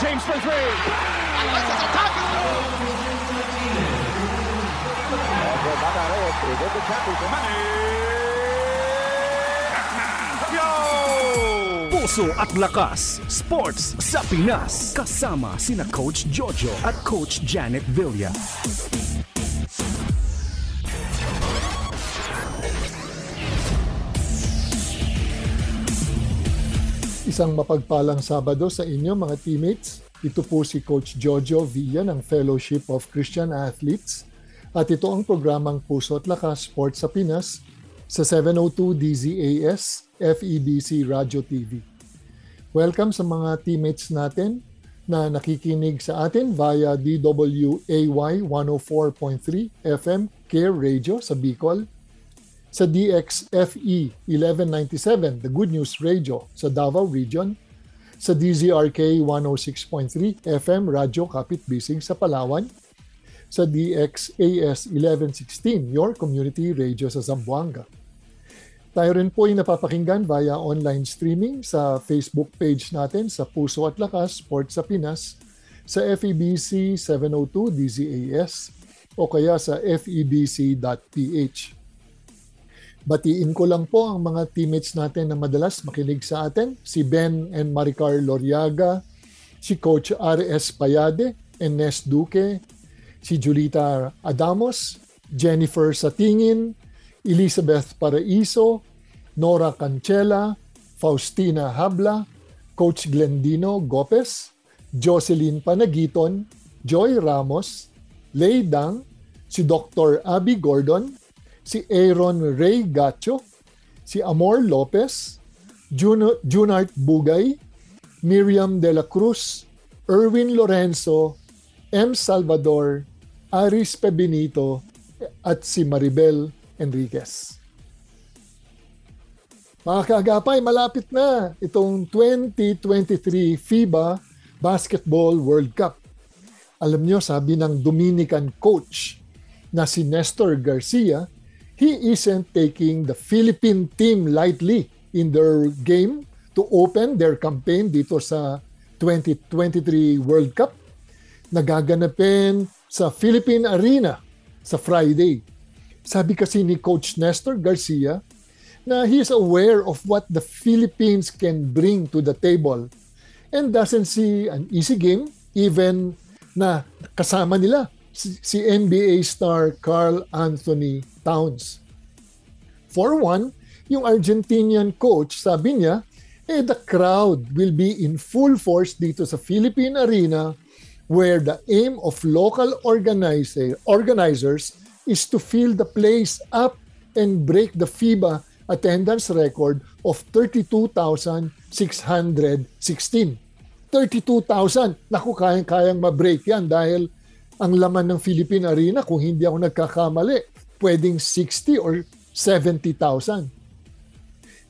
James for three. Alonso's attack. Puso at Lakas, Sports sa Pinas. Kasama sina Coach Jojo at Coach Janet Villa. Isang mapagpalang Sabado sa inyo mga teammates. Ito po si Coach Jojo Villa ng Fellowship of Christian Athletes. At ito ang programang Puso at Lakas, Sports sa Pinas sa 702 DZAS FEBC Radio TV. Welcome sa mga teammates natin na nakikinig sa atin via DWAY 104.3 FM Care Radio sa Bicol, sa DXFE 1197 The Good News Radio sa Davao Region, sa DZRK 106.3 FM Radyo Kapit Bisig sa Palawan, sa DXAS 1116 Your Community Radio sa Zamboanga. Tayo rin po ay napapakinggan via online streaming sa Facebook page natin sa Puso at Lakas, Sports sa Pinas, sa FEBC 702 DZAS o kaya sa febc.ph. Batiin ko lang po ang mga teammates natin na madalas makinig sa atin, si Ben and Maricar Loriaga, si Coach R.S. Payade and Nes Duque, si Julita Adamos, Jennifer Satingin, Elizabeth Paraiso, Nora Cancela, Faustina Habla, Coach Glendino Gopes, Jocelyn Panagiton, Joy Ramos, Lay Dang, si Dr. Abby Gordon, si Aaron Ray Gacho, si Amor Lopez, Junart Bugay, Miriam De La Cruz, Erwin Lorenzo, M. Salvador, Aris Pebenito, at si Maribel Enriquez. Mga kaagapay, malapit na itong 2023 FIBA Basketball World Cup. Alam nyo, sabi ng Dominican coach na si Nestor Garcia, he isn't taking the Philippine team lightly in their game to open their campaign dito sa 2023 World Cup. Nagaganapin sa Philippine Arena sa Friday. Sabi kasi ni Coach Nestor Garcia na he is aware of what the Philippines can bring to the table and doesn't see an easy game even na kasama nila si NBA star Karl Anthony Towns. For one, yung Argentinian coach, sabi niya, the crowd will be in full force dito sa Philippine Arena where the aim of local organizers is to fill the place up and break the FIBA attendance record of 32,616. 32,000. Naku, kayang ma-break yan dahil ang laman ng Philippine Arena, kung hindi ako nagkakamali, pwedeng 60 or 70,000.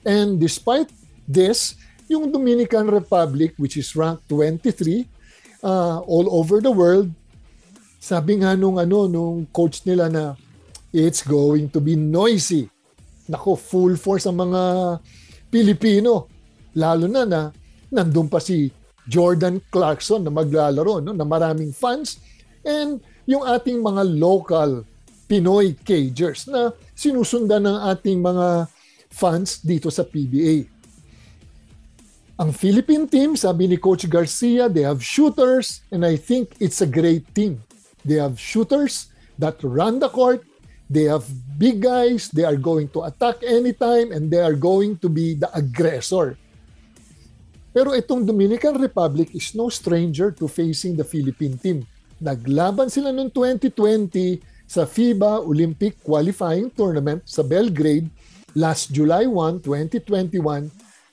And despite this, yung Dominican Republic, which is ranked 23 all over the world, sabi nga nung coach nila na it's going to be noisy. Nako, full force ang mga Pilipino. Lalo na nandun pa si Jordan Clarkson na maglalaro, no, na maraming fans. And yung ating mga local Pinoy Cagers na sinusundan ng ating mga fans dito sa PBA. Ang Philippine team, sabi ni Coach Garcia, they have shooters and I think it's a great team. They have shooters that run the court. They have big guys. They are going to attack anytime and they are going to be the aggressor. Pero itong Dominican Republic is no stranger to facing the Philippine team. Naglaban sila noong 2020 sa FIBA Olympic Qualifying Tournament sa Belgrade last July 1, 2021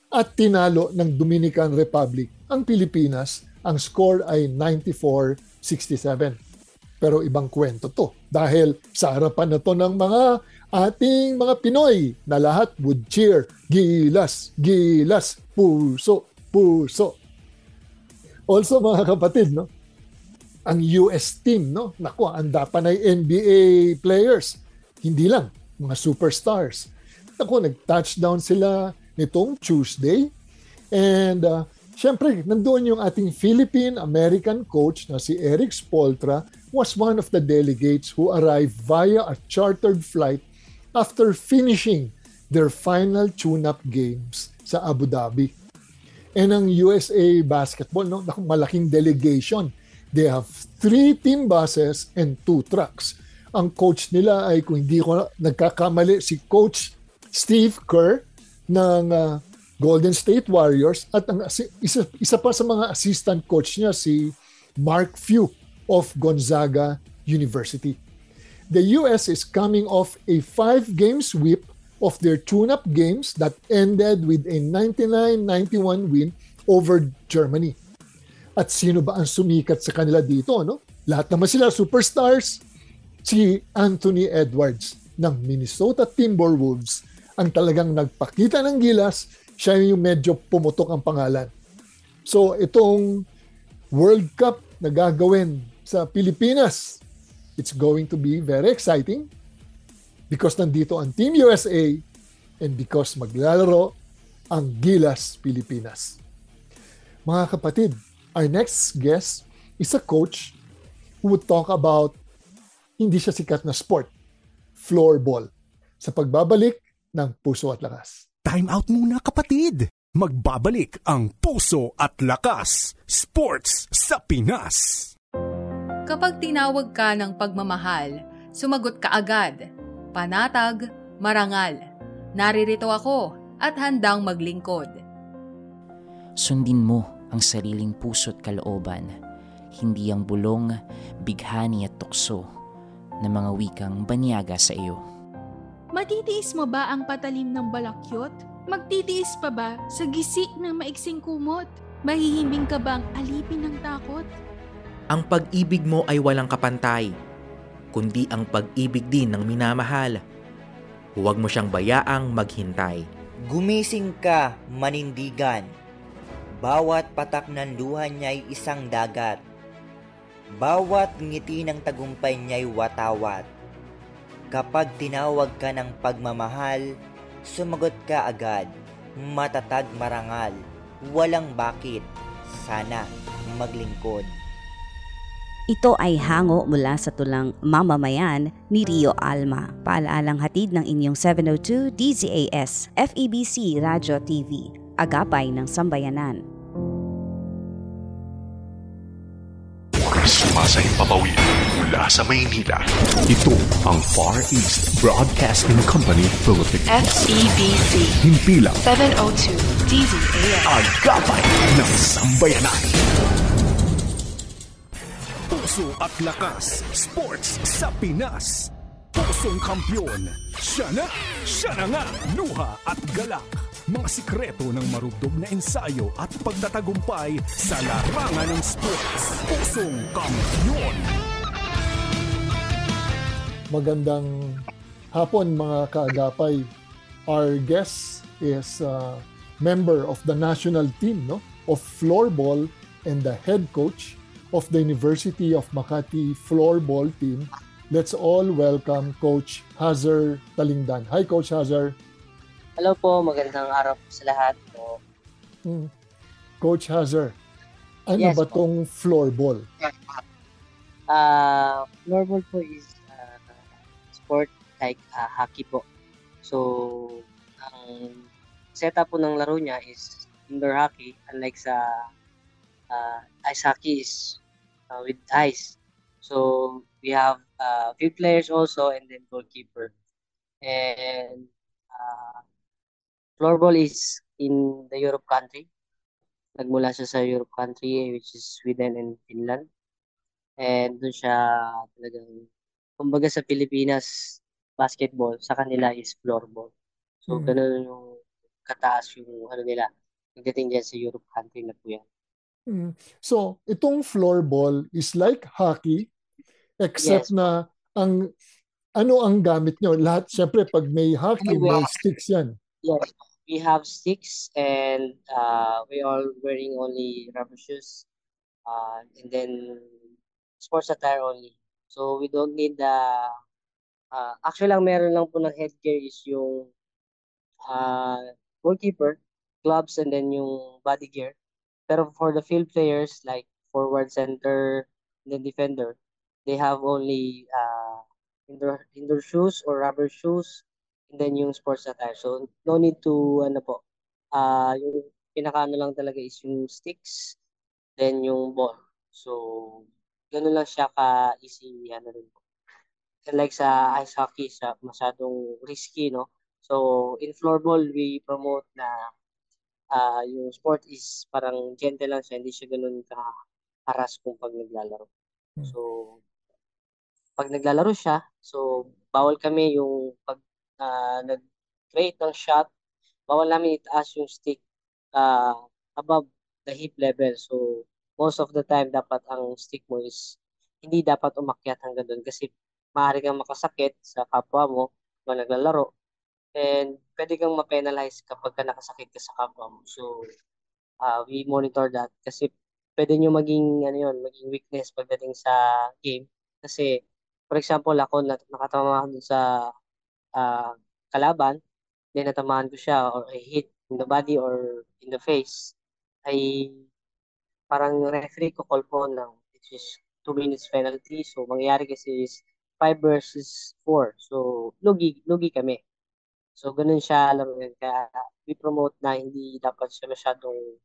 at tinalo ng Dominican Republic ang Pilipinas. Ang score ay 94-67. Pero ibang kwento to dahil sa harapan na to ng mga ating mga Pinoy na lahat would cheer, gilas, gilas, puso, puso. Also mga kapatid, no? Ang US team, no? Naku, anda pa na NBA players. Hindi lang, mga superstars. Naku, nag-touchdown sila nitong Tuesday. And Siyempre, nandoon yung ating Philippine-American coach na si Eric Spoltra was one of the delegates who arrived via a chartered flight after finishing their final tune-up games sa Abu Dhabi. And ang USA Basketball, no, malaking delegation. They have 3 team buses and 2 trucks. Ang coach nila ay, kung hindi ko nagkakamali, si Coach Steve Kerr ng Golden State Warriors at ang isa pa sa mga assistant coach niya si Mark Few of Gonzaga University. The US is coming off a 5-game sweep of their tune-up games that ended with a 99-91 win over Germany. At sino ba ang sumikat sa kanila dito, no? Lahat naman sila superstars. Si Anthony Edwards ng Minnesota Timberwolves ang talagang nagpakita ng gilas. Siya yung medyo pumutok ang pangalan. So itong World Cup na gagawin sa Pilipinas, it's going to be very exciting because nandito ang Team USA and because maglalaro ang Gilas Pilipinas. Mga kapatid, our next guest is a coach who would talk about hindi siya sikat na sport, floorball, sa pagbabalik ng Puso at Lakas. Time out muna kapatid. Magbabalik ang Puso at Lakas. Sports sa Pinas. Kapag tinawag ka ng pagmamahal, sumagot ka agad. Panatag, marangal. Naririto ako at handang maglingkod. Sundin mo ang sariling puso't kalooban, hindi ang bulong, bighani at tukso na mga wikang banyaga sa iyo. Matitiis mo ba ang patalim ng balakyot? Magtitiis pa ba sa gisik ng maiksing kumot? Mahihimbing ka bang alipin ng takot? Ang pag-ibig mo ay walang kapantay, kundi ang pag-ibig din ng minamahal. Huwag mo siyang bayaang maghintay. Gumising ka, manindigan. Bawat patak ng luha niya'y isang dagat. Bawat ngiti ng tagumpay niya'y watawat. Kapag tinawag ka ng pagmamahal, sumagot ka agad. Matatag marangal, walang bakit. Sana maglingkod. Ito ay hango mula sa tulang Mamamayan ni Rio Alma. Paalaalang hatid ng inyong 702 DZAS, FEBC Radio TV, Agapay ng Sambayanan. Sumasahimpapawid mula sa Maynila. Ito ang Far East Broadcasting Company Philippines. FEBC. Himpilang 702 DZAS. Agapay ng Sambayanan. Puso at Lakas. Sports sa Pinas. Pusong kampyon. Siya na nga. Luha at galak. Mga sikreto ng marubdob na ensayo at pagtatagumpay sa larangan ng sports. Pusong kampyon. Magandang hapon mga kaagapay. Our guest is a member of the national team of floorball and the head coach of the University of Makati floorball team. Let's all welcome Coach Hazar Talingdan. Hi Coach Hazar. Hello po, magandang araw po sa lahat po. Coach Hazar, ano Yes, ba po. tong floorball? Floorball po is sport like hockey po. So, ang setup po ng laro niya is indoor hockey, unlike sa ice hockey is with ice. So, we have few players also and then goalkeeper. And floorball is in the Europe country. Nagmula siya sa Europe country, which is Sweden and Finland. And doon siya talagang, kumbaga sa Pilipinas, basketball, sa kanila is floorball. So, ganun yung kataas yung nila. Pagdating dyan sa Europe country na po yan. So, itong floorball is like hockey, except Yes. na ano ang gamit nyo? Lahat, syempre, pag may hockey, may sticks yan. Yes, we have sticks and we are wearing only rubber shoes and then sports attire only. So we don't need the actually lang meron lang po ng headgear is yung goalkeeper, gloves and then yung body gear. Pero for the field players, like forward, center, and then defender, they have only indoor shoes or rubber shoes, and then yung sports attire. So, no need to, ano po, yung pinakaano lang talaga is yung sticks, then yung ball. So, ganun lang siya ka-easy, ano rin po. Like sa ice hockey, sa masyadong risky, no? So, in floorball, we promote na yung sport is parang gentle lang siya, hindi siya ganun ka-haras kung pag naglalaro. So, pag naglalaro siya, so bawal kami yung pag nag-create ng shot, bawal namin itaas yung stick uh, above the hip level. So, most of the time, dapat ang stick mo is hindi dapat umakyat hanggang doon kasi maaari kang makasakit sa kapwa mo kung naglalaro. And pwede kang ma-penalize kapag ka nakasakit ka sa kapwa mo. So, we monitor that kasi pwede nyo maging, ano yun, maging weakness pagdating sa game. Kasi, for example, ako nakatama ako dun sa uh, kalaban, then natamaan ko siya or I hit in the body or in the face, ay parang referee ko call po ng which is 2 minutes penalty. So, mangyayari kasi is 5 versus 4. So, lugi kami. So, ganun siya laruin. Kaya we promote na hindi dapat siya masyadong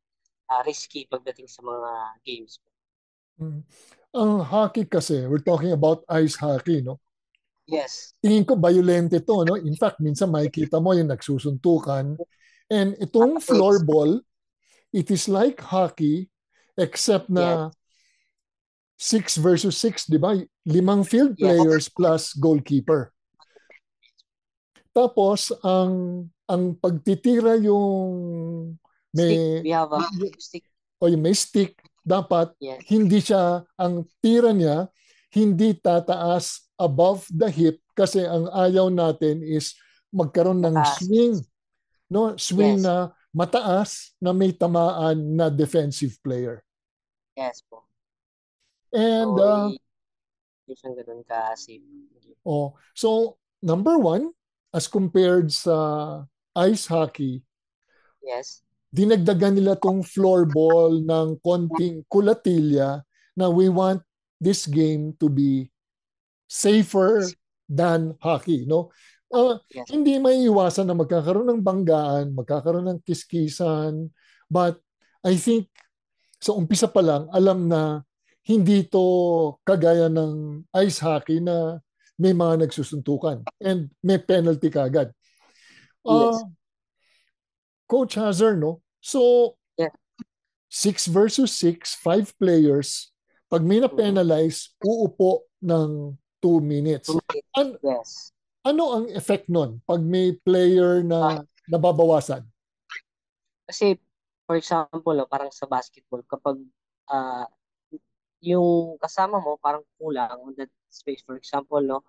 risky pagdating sa mga games. Mm. Ang hockey kasi, we're talking about ice hockey, no? Yes. Tingin ko violente to, no? In fact, minsan makikita mo yung nagsusuntukan. And itong floorball, it is like hockey except na 6 versus 6, di ba? 5 field players plus goalkeeper. Tapos, ang pagtitira yung may stick. We have a stick. O yung may stick, dapat hindi siya, ang tira niya, hindi tataas above the hip kasi ang ayaw natin is magkaroon ng swing. No? Swing na mataas na may tamaan na defensive player. Yes po. And, hindi siyang ganun ka-safe. So, number one, as compared sa ice hockey, dinagdagan nila tong floorball ng konting kulatilya na we want this game to be safer than hockey, no? Hindi may iwasan na magkakaroon ng banggaan, magkakaroon ng kiskisan, but I think sa umpisa pa lang alam na hindi to kagaya ng ice hockey na may mga nagsusuntukan and may penalty kagad. Coach Hazard, no? So, 6 versus 6, 5 players. Pag may na-penalize, uupo ng 2 minutes. Ano ang effect nun pag may player na nababawasan? Kasi, for example, parang sa basketball, kapag yung kasama mo parang kulang on that space. For example, no,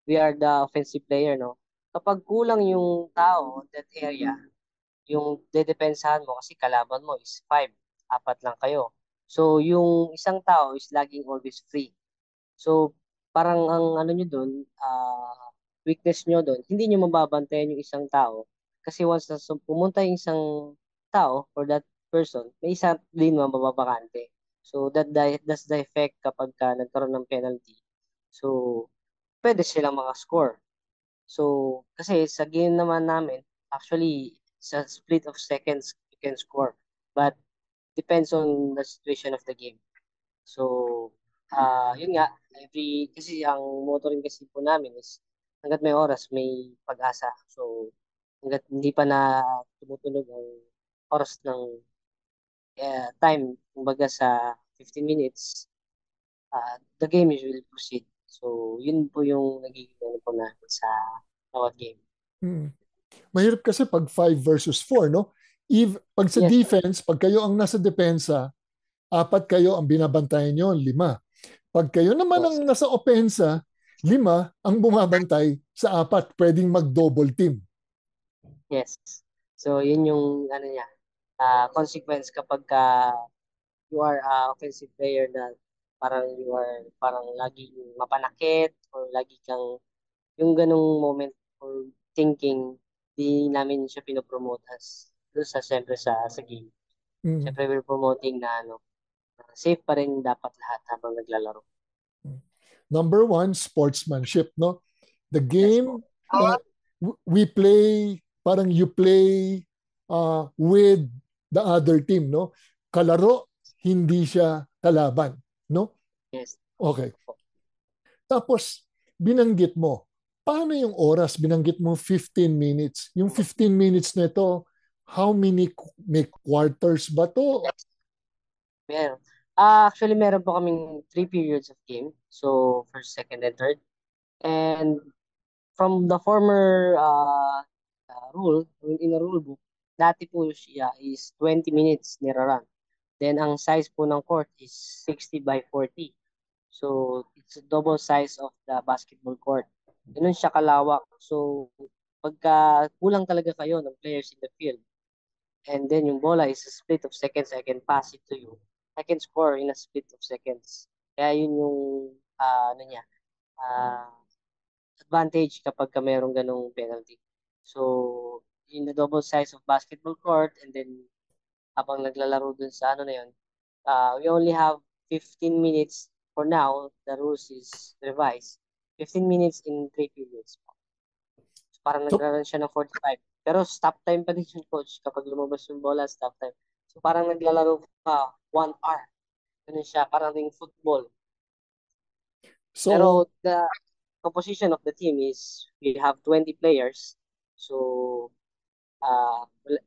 we are the offensive player, no? Kapag kulang yung tao on that area, yung dedepensahan mo kasi kalaban mo is 5, 4 lang kayo. So, yung isang tao is laging always free. So, parang ang ano nyo dun, weakness nyo dun, hindi nyo mababantayan yung isang tao. Kasi once na pumunta yung isang tao for that person, may isa din mababakante. So, that's the effect kapag nagkaroon ng penalty. So, pwede silang maka-score. So, kasi sa game naman namin, actually, sa split of seconds, you can score. But, depends on the situation of the game. So, yun nga, kasi ang motto rin kasi po namin is, hanggat may oras, may pag-asa. So, hanggat hindi pa na tumutunog ang oras ng time, kumbaga sa 15 minutes, the game usually proceed. So, yun po yung nagiging ano po natin sa bawat game. Mahirap kasi pag 5 versus 4, no? Pag sa defense, pag kayo ang nasa depensa, 4 kayo ang binabantayan nyo, 5. Pag kayo naman ang nasa opensa, 5 ang bumabantay sa 4. Pwedeng mag-double team. Yes. So, yun yung ano niya, consequence kapag you are offensive player na parang you are parang lagi mapanakit or lagi kang yung ganong moment or thinking, di namin siya pinopromote as doon sa siyempre sa game. Siyempre, we're promoting na safe pa rin dapat lahat habang naglalaro. Number one, sportsmanship, no? The Yes, game na we play, parang you play with the other team, no? Kalaro, hindi siya kalaban, no? Yes. Okay. Tapos, binanggit mo, paano yung oras? Binanggit mo 15 minutes. Yung 15 minutes na ito, how many may quarters ba to? Meron. Actually, meron po kaming 3 periods of game. So, first, second, and third. And from the former rule, in a rule book, dati po siya is 20 minutes nira-run. Then, ang size po ng court is 60 by 40. So, it's a double size of the basketball court. Ganun siya kalawak. So, pagka kulang talaga kayo ng players in the field, and then yung bola is a split of seconds, I can pass it to you. I can score in a split of seconds. Kaya yun yung advantage kapag ka merong ganong penalty. So, in the double size of basketball court, and then habang naglalaro dun sa na yun, we only have 15 minutes for now. The rules is revised. 15 minutes in 3 periods. So, parang naglaro siya ng 45. Pero stop time pa din yung coach kapag lumabas yung bola, stop time. So parang naglalaro pa 1 hour. Ganun siya, parang ring football. So, pero the composition of the team is we have 20 players. So,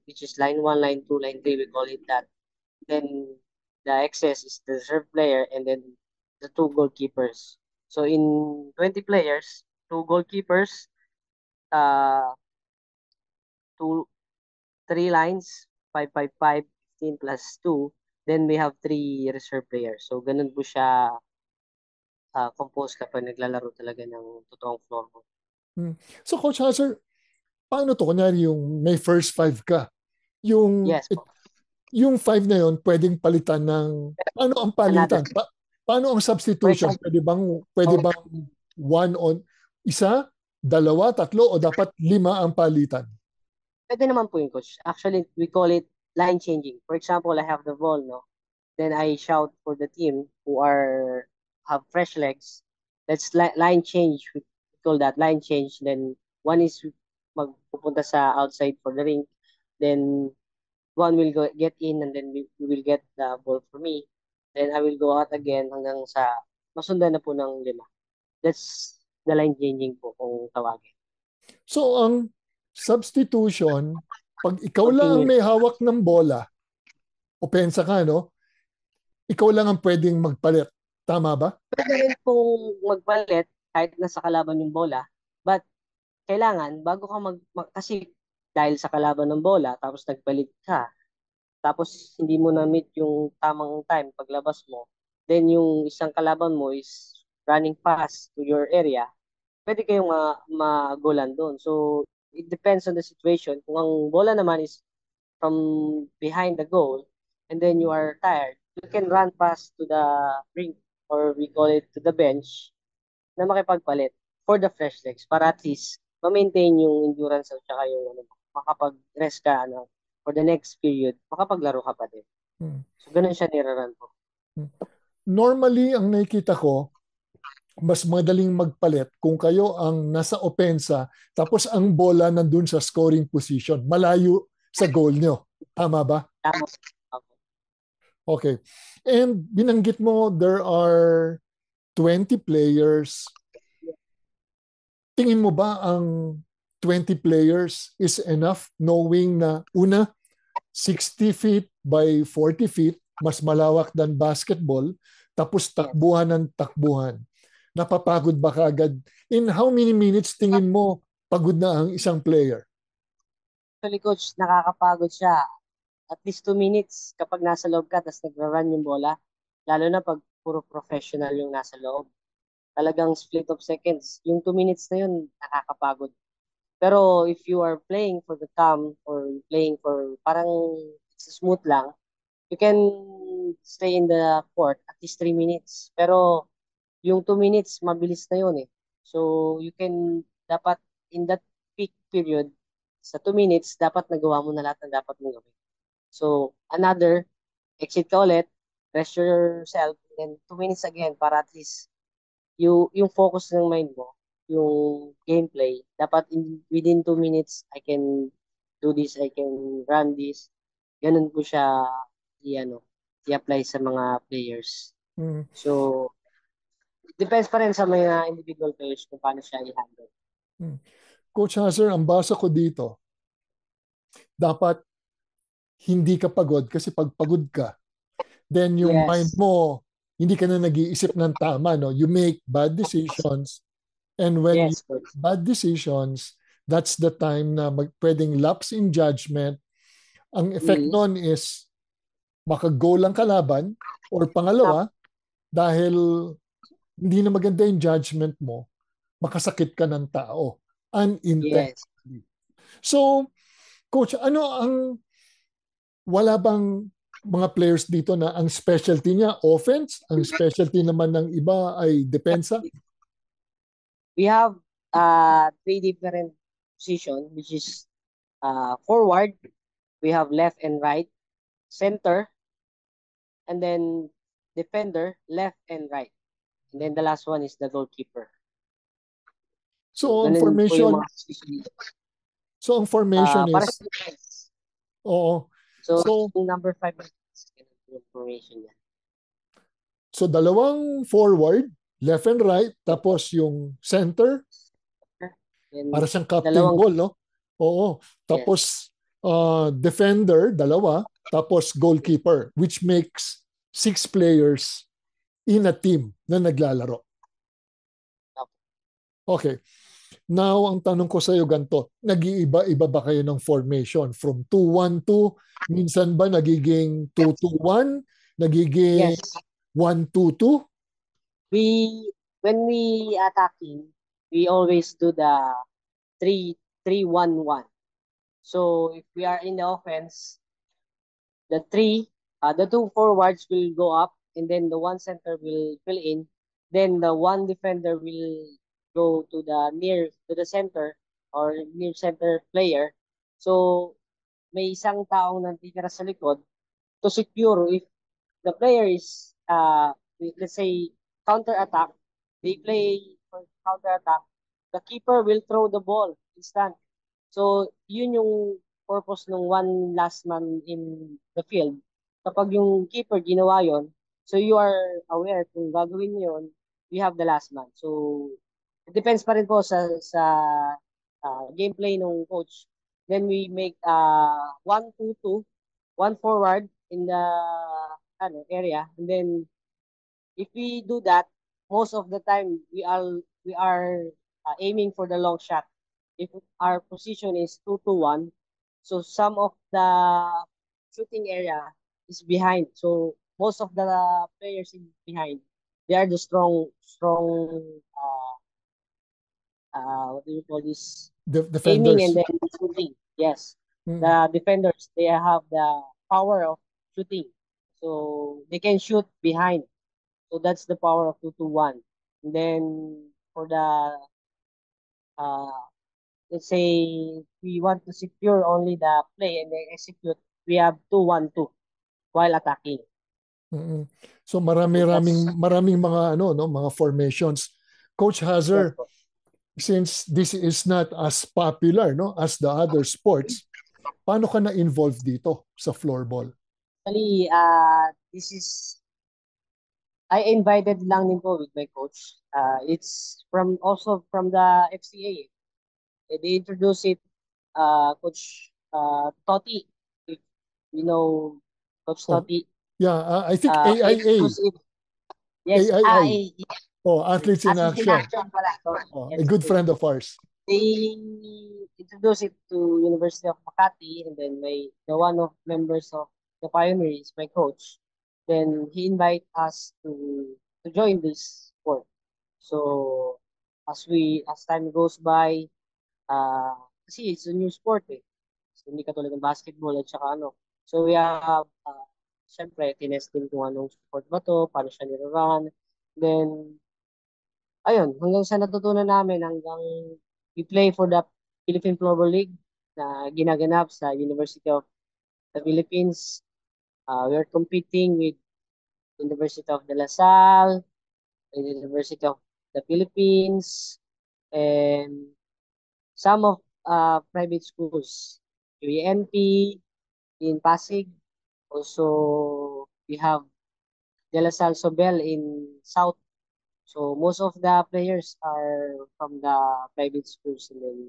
which is line 1, line 2, line 3, we call it that. Then, the excess is the reserve player and then the 2 goalkeepers. So, in 20 players, 2 goalkeepers, 3 lines, 5, 15 plus 2. Then, we have 3 reserve players. So, ganun po siya compose kapag naglalaro talaga ng totoong floor mo. So, Coach Hazard, paano to? Kunyari yung may first 5 ka. Yung, yes, yung 5 na yun, pwedeng palitan ng, paano ang palitan? Paano ang substitution? Pwede bang 1 on, isa, 2, 3, o dapat 5 ang palitan? Pwede naman po yung coach. Actually, we call it line changing. For example, I have the ball, no? Then I shout for the team who have fresh legs. Let's line change. We call that line change. Then one is magpupunta sa outside for the ring. Then one will get in and then we will get the ball for me. Then I will go out again hanggang sa masundan na po ng 5. That's the line changing po kung tawagin. So ang substitution, pag ikaw lang may hawak ng bola, opensa ka, no? Ikaw lang ang pwedeng magpalit. Tama ba? Pwede rin pong magpalit kahit nasa kalaban yung bola. But kailangan, bago ka kasi dahil sa kalaban ng bola, tapos nagpalit ka, tapos hindi mo na-meet yung tamang time paglabas mo, then yung isang kalaban mo is running fast to your area, pwede kayong magolan doon. So, it depends on the situation. Kung ang bola naman is from behind the goal, and then you are tired, you can run past to the ring, or we call it to the bench, na makipagpalit for the fresh legs para at least ma-maintain yung endurance at saka yung makapag-rest ka for the next period, makapaglaro ka pa din. So, ganun siya niraran po. Normally, ang nakikita ko, mas madaling magpalit kung kayo ang nasa opensa tapos ang bola nandun sa scoring position, malayo sa goal nyo. Tama ba? Tama. Okay. And binanggit mo there are 20 players. Tingin mo ba ang 20 players is enough knowing na una, 60 feet by 40 feet, mas malawak than basketball, tapos takbuhan ng takbuhan. Napapagod ba kaagad? In how many minutes tingin mo pagod na ang isang player? Actually, coach, nakakapagod siya. At least 2 minutes kapag nasa loob ka tapos nagra-run yung bola. Lalo na pag puro professional yung nasa loob. Talagang split of seconds. Yung 2 minutes na yun, nakakapagod. Pero if you are playing for the calm or playing for parang it's smooth lang, you can stay in the court at least 3 minutes. Pero yung 2 minutes, mabilis na yun eh. So you can, dapat in that peak period, sa 2 minutes, dapat nagawa mo na lahat ng dapat mong gawin. So, another, exit ka ulit, rest yourself, and then 2 minutes again para at least yung focus ng mind mo, yung gameplay, dapat within 2 minutes, I can do this, I can run this. Ganun ko siya i-apply sa mga players. Mm. So, depends pa rin sa mga individual players kung paano siya i-handle. Coach Hazard, ang basa ko dito, dapat hindi ka pagod kasi pag pagod ka, then yung mind mo, hindi ka na nag-iisip ng tama. No? You make bad decisions. And when you make bad decisions, that's the time na pwedeng lapse in judgment. Ang effect nun is makagoal ang kalaban, or pangalawa, dahil hindi na maganda yung judgment mo, makasakit ka ng tao unintentionally. So, Coach, wala bang mga players dito na ang specialty niya offense, ang specialty naman ng iba ay depensa? We have 3 different positions, which is forward, we have left and right, center, and then defender, left and right. And then the last one is the goalkeeper. So, ang formation is... Oo. So number 5 yung formation niya. So, dalawang forward, left and right, tapos yung center, para siyang captain goal, no? Oo. Tapos, defender, dalawa, tapos goalkeeper, which makes 6 players in a team na naglalaro. Okay. Now, ang tanong ko sa iyo ganito, nag-iiba-iba ba kayo ng formation? From 2-1-2, minsan ba nagiging 2-2-1? Nagiging 1-2-2? When we attacking, we always do the 3-3-1-1. So, if we are in the offense, the 2 forwards will go up, and then the 1 center will fill in, then the 1 defender will go to the center or near center player. So, may isang taong nanditira sa likod to secure if the player is, let's say, counter-attack, they play for counter-attack, the keeper will throw the ball instant. So, yun yung purpose ng one last man in the field. Kapag yung keeper ginawa yon, so you are aware kung gagawin niyo yun, we have the last man. So, it depends pa rin po sa gameplay ng coach. Then we make 1-2-2, 1 forward in the area, and then if we do that, most of the time we are aiming for the long shot. If our position is 2-1, so some of the shooting area is behind. So most of the players in behind, they are the strong what do you call this? Defenders. Aiming and then shooting. Yes. The defenders, they have the power of shooting. So they can shoot behind. So that's the power of 2-2-1. And then for the let's say we want to secure only the play and then execute, we have 2-1-2 while attacking. So maraming mga mga formations. Coach Hazard, since this is not as popular as the other sports, paano ka na-involved dito sa floorball? Actually, I invited lang din po with my coach. It's also from the FCA. They introduced it, Coach Totti. If you know Coach Totti. Yeah, I think AIA. Yes, AIA. Athletes in Action. A good friend of ours. They introduced it to University of Makati, and then the one of members of the Pioneers, my coach, then he invited us to join this sport. So as time goes by, kasi it's a new sport So, hindi katulad ng basketball at saka So we have, syempre, tinesting kung anong sport ba to, paano siya nirarun. Then, ayun, hanggang sa natutunan namin, hanggang we play for the Philippine Floorball League na ginaganap sa University of the Philippines. We are competing with University of De La Salle, the University of the Philippines, and some of private schools, UNP in Pasig. Also, we have De La Salle Sobel in South. So most of the players are from the private schools. And then,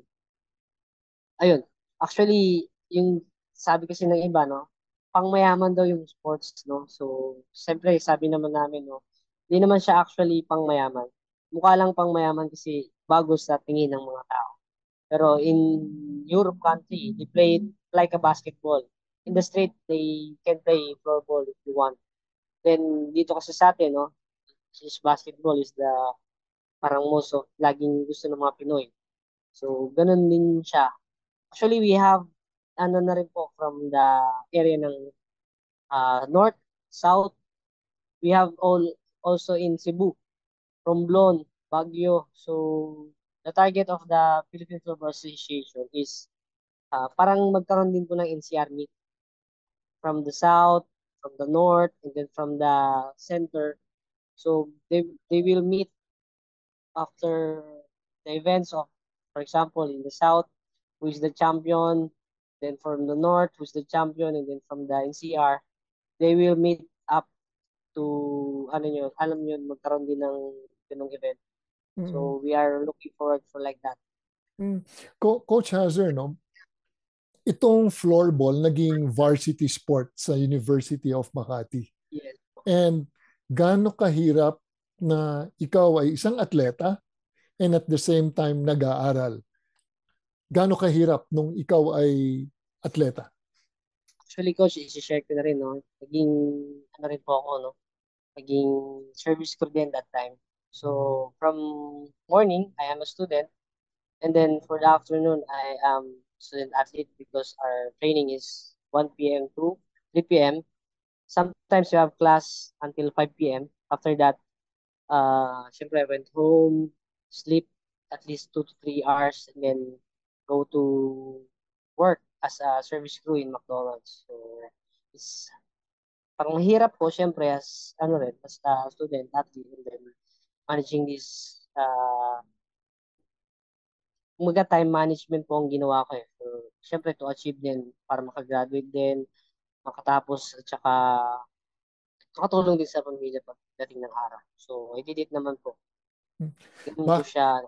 ayun. Actually, yung sabi kasi ng iba, no, pangmayaman daw yung sports, no. So, siyempre, sabi naman namin, no, hindi naman siya actually pangmayaman. Mukha lang pangmayaman kasi bago sa tingin ng mga tao. Pero in Europe country, they play it like a basketball. In the street, they can play floorball if you want. Then, dito kasi sa atin, no, since basketball is the parang most of laging gusto ng mga Pinoy. So, ganun din siya. Actually, we have ano na rin po from the area ng North, South. We have also in Cebu, Romblon, Baguio. So, the target of the Philippine Football Association is parang magkaroon din po ng NCR meet from the South, from the North, and then from the Center. So, they will meet after the events of, for example, in the South, who is the champion, then from the North, who's the champion, and then from the NCR, they will meet up to, ano yun, alam yun, magkaroon din ng ganung event. So, we are looking forward for like that. Coach Hazard, no? Itong floorball naging varsity sport sa University of Makati. Yes. And gaano kahirap na ikaw ay isang atleta and at the same time nag-aaral? Gaano kahirap nung ikaw ay atleta? Actually, Coach, isi-share ko na rin, no? Naging, ano rin po ako, no? Naging service crew din that time. So, from morning, I am a student. And then for the afternoon, I am student athlete because our training is 1 p.m. to 3 p.m. Sometimes we have class until 5 p.m. After that, syempre I went home, sleep at least 2 to 3 hours, and then go to work as a service crew in McDonald's. So, it's parang mahirap po, syempre, as, ano rin, as a student athlete, and then managing this, umaga time management po ang ginawa ko eh. So, syempre, to achieve din, para makagraduate din, makatapos, at saka makatulong din sa pamilya pagdating ng araw. So, I did it naman po. Ganun po siya.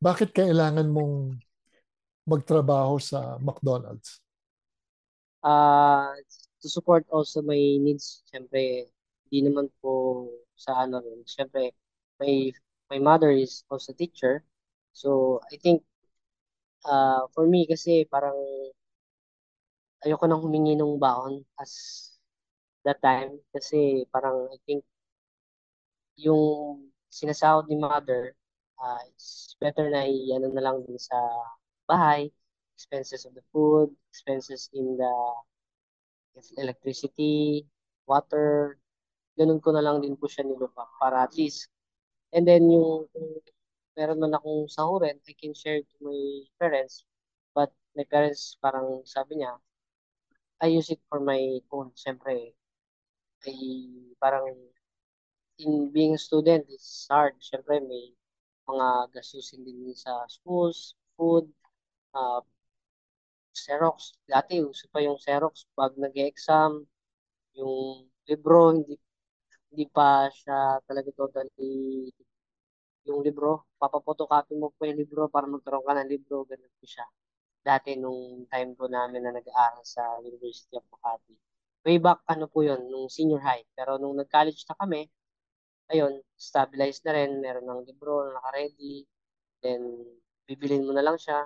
Bakit kailangan mong magtrabaho sa McDonald's? To support also my needs. Syempre, hindi naman po sa ano rin. Syempre, my mother is also a teacher. So, I think, for me kasi parang ayoko nang humingi ng baon as that time. Kasi parang I think yung sinasahod ni mother, it's better na i-ano na lang din sa bahay, expenses of the food, expenses in the electricity, water, ganun ko na lang din po siya nilupa para at least. And then yung meron man akong sahurin, I can share to my parents. But my parents parang sabi niya, I use it for my own. Siyempre, parang in being a student, it's hard. Siyempre, may mga gastusin din sa schools, food, Xerox. Dati, uso pa yung Xerox pag nag-exam, yung libro, hindi pa siya talaga totally yung libro. Papapotocopy mo pa yung libro para magkaroon ka ng libro. Ganun po siya. Dati nung time po namin na nag-aaral sa University of Makati. Way back, ano po yun, nung senior high. Pero nung nag-college na kami, ayun, stabilized na rin. Meron ng libro na naka-ready. Then, bibilin mo na lang siya.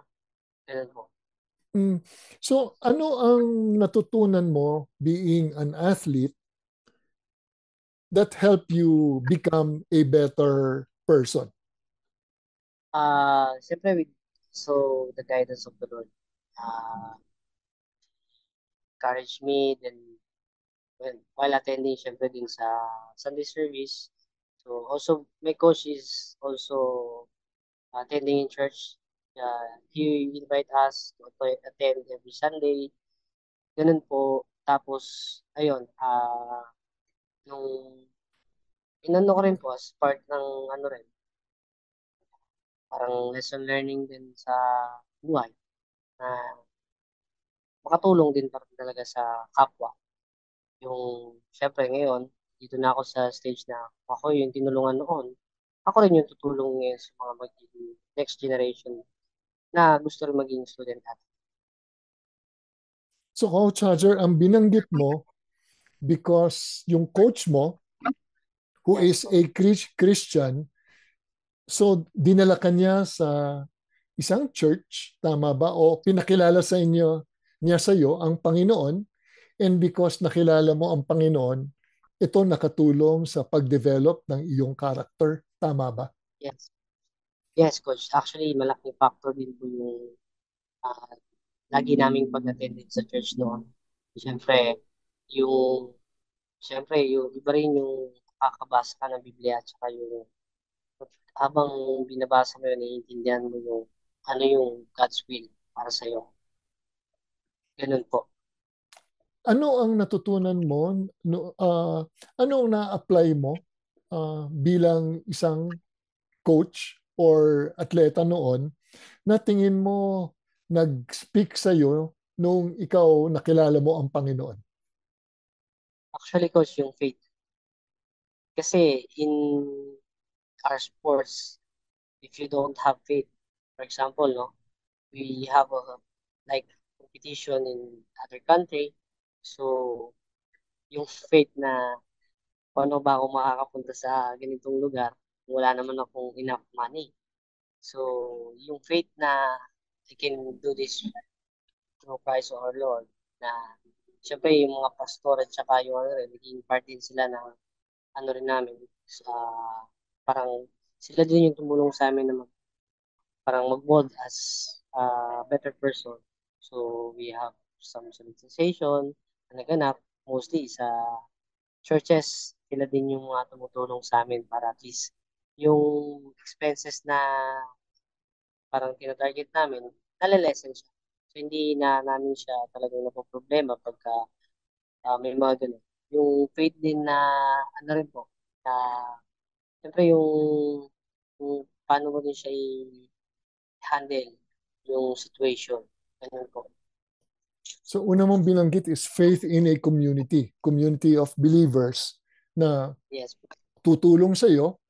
Ganun po. So, ano ang natutunan mo being an athlete that helped you become a better person? Siyempre, so the guidance of the Lord encouraged me. Then, while attending, siyempre din sa Sunday service. So, also, my coach is also attending in church. He invite us to attend every Sunday. Ganun po. Tapos, ayun, nung inano ko rin po as part ng ano rin, parang lesson learning din sa buhay na makatulong din pa rin talaga sa kapwa. Yung, syempre ngayon, dito na ako sa stage na ako yung tinulungan noon. Ako rin yung tutulong ngayon sa mga magiging next generation na gusto rin maging student athlete. So Coach Roger, ang binanggit mo because yung coach mo who is a Christian, so dinala ka niya sa isang church, tama ba? O pinakilala sa inyo niya sa iyo ang Panginoon, and because nakilala mo ang Panginoon, ito nakatulong sa pag-develop ng iyong character, tama ba? Yes. Yes, coach. Actually, malaking factor din po yung ah, lagi naming pag-attend din sa church noon. Siyempre, yung yung iba rin yung kakabasa ka ng Biblia at saka yung habang binabasa mo yun, naiintindihan mo yung ano yung God's will para sa iyo. Ganun po. Ano ang natutunan mo? Ano ang na-apply mo bilang isang coach or atleta noon na tingin mo nag-speak sa iyo nung ikaw nakilala mo ang Panginoon? Actually, coach, yung faith. Kasi in our sports, if you don't have faith, for example, no, we have a like competition in other country. So, yung faith na paano ba ako makakapunta sa ganitong lugar kung wala naman akong enough money. So, yung faith na I can do this through Christ our Lord na syempre yung mga pastor at saka yung ano rin, naging part din sila ng ano rin namin sa parang sila din yung tumulong sa amin na parang mag-mold as a better person. So, we have some sensation na naganap mostly sa churches. Sila din yung mga tumutulong sa amin para at least yung expenses na parang tinatarget namin, nalilesen siya. So, hindi na namin siya talagang napoproblema pagka may mga ganun. Yung faith din na, ano rin po, na, siyempre yung paano mo din siya i-handle yung situation. Ganun po. So una mong binanggit is faith in a community of believers na Yes. tutulong sa iyo,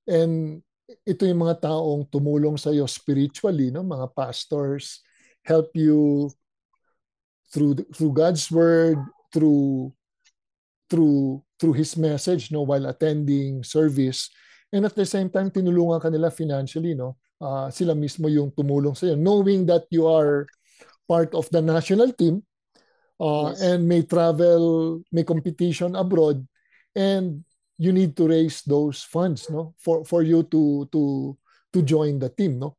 and ito yung mga taong tumulong sa iyo spiritually, no? Mga pastors help you through God's word, through his message, no, while attending service, and at the same time tinulungan ka nila financially, no. Sila mismo yung tumulong sa iyo knowing that you are part of the national team, Yes. and may competition abroad, and you need to raise those funds, no, for you to join the team, no.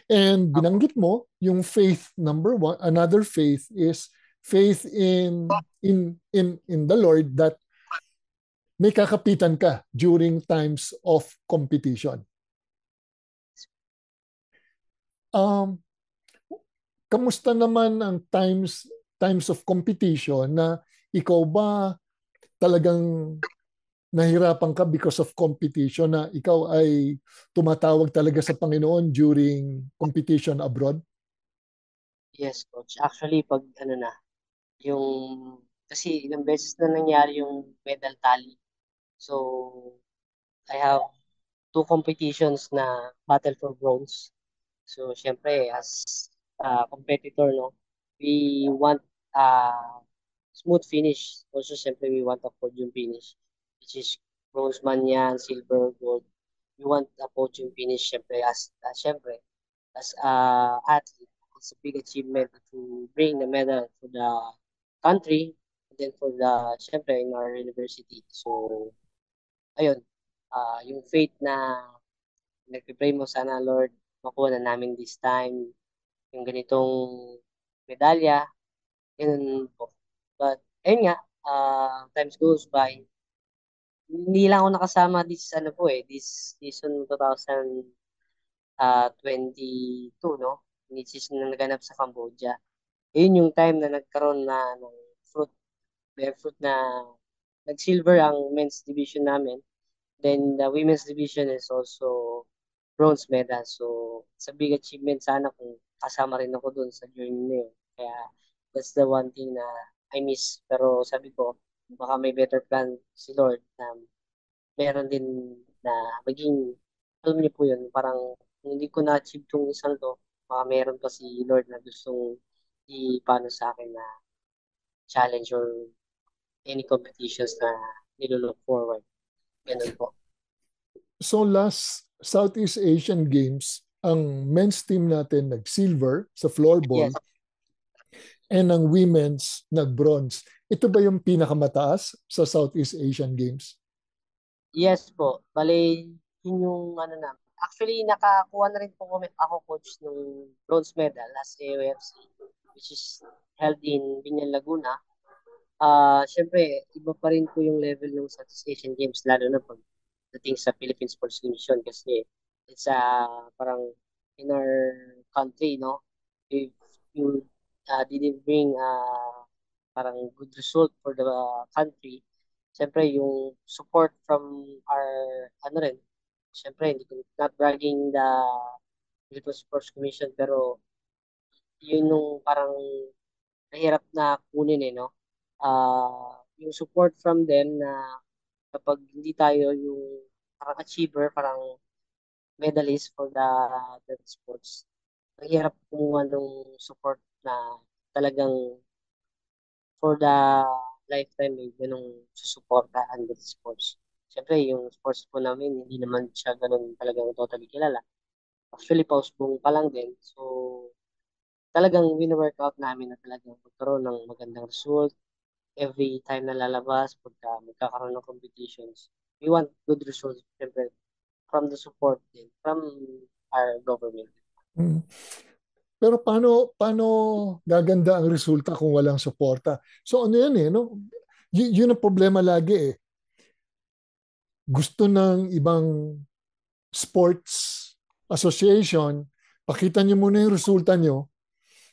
And binanggit mo yung faith number one. Another faith is faith in the Lord, that may kakapitan ka during times of competition. Kamusta naman ang times of competition na ikaw ba talagang nahirapan ka because of competition, na ikaw ay tumatawag talaga sa Panginoon during competition abroad? Yes, coach. Actually, pag ano na, yung, kasi ilang beses na nangyari yung medal tally. So, I have two competitions na battle for bronze. So, syempre, as a competitor, no, we want smooth finish. Also, syempre, we want a podium finish, which is bronze man yan, silver, gold. We want a podium finish, syempre, syempre, as a athlete. It's a big achievement to bring the medal to the country and then for the, syempre, in our university. So, ayun, yung faith na nagpipray mo, sana Lord, makuha na namin this time yung ganitong medalya, ganun po. But, ayun nga, times goes by, hindi lang ako nakasama this season 2022, no? Which is na naganap sa Cambodia. Yun yung time na nagkaroon na ng barefoot na nag-silver ang men's division namin. Then the women's division is also bronze medal. So it's a big achievement sana kung kasama rin ako dun sa journey na yun. Kaya that's the one thing na I miss. Pero sabi ko, baka may better plan si Lord na meron din na maging, alam niyo po yun, parang kung hindi ko na-achieve tong isang to, baka meron pa si Lord na gustong ipano sa akin na challenge or any competitions na nilolook forward. Ganun po. So last Southeast Asian Games, ang men's team natin nag-silver sa floorball Yes. and ang women's nag-bronze. Ito ba yung pinakamataas sa Southeast Asian Games? Yes po. Bale, yun yung ano na. Actually, nakakuha na rin po ako coach ng bronze medal as AOFC, which is held in Binyan, Laguna. Siyempre, iba pa rin po yung level ng Southeast Asian Games, lalo na pagdating sa Philippine Sports Commission kasi it's parang in our country, no? If you didn't bring parang good result for the country, siyempre yung support from our, ano rin, siyempre, not bragging the Philippine Sports Commission, pero yun yung parang mahirap na kunin no? Yung support from them na kapag hindi tayo yung parang achiever, parang medalist for the sports, mahirap kumuha ng support na talagang for the lifetime may ganong susuportahan with sports. Siyempre, yung sports po namin, hindi naman siya ganun talagang totally kilala. Actually, pausbong pa lang din. So, talagang wino-workout namin na talagang magkaroon ng magandang result every time na lalabas, pagka magkakaroon ng competitions. We want good results, siyempre, from the support din, from our government. Pero paano gaganda ang resulta kung walang suporta? So ano yan no? Yun ang problema lagi Gusto ng ibang sports association, pakita niyo muna yung resulta niyo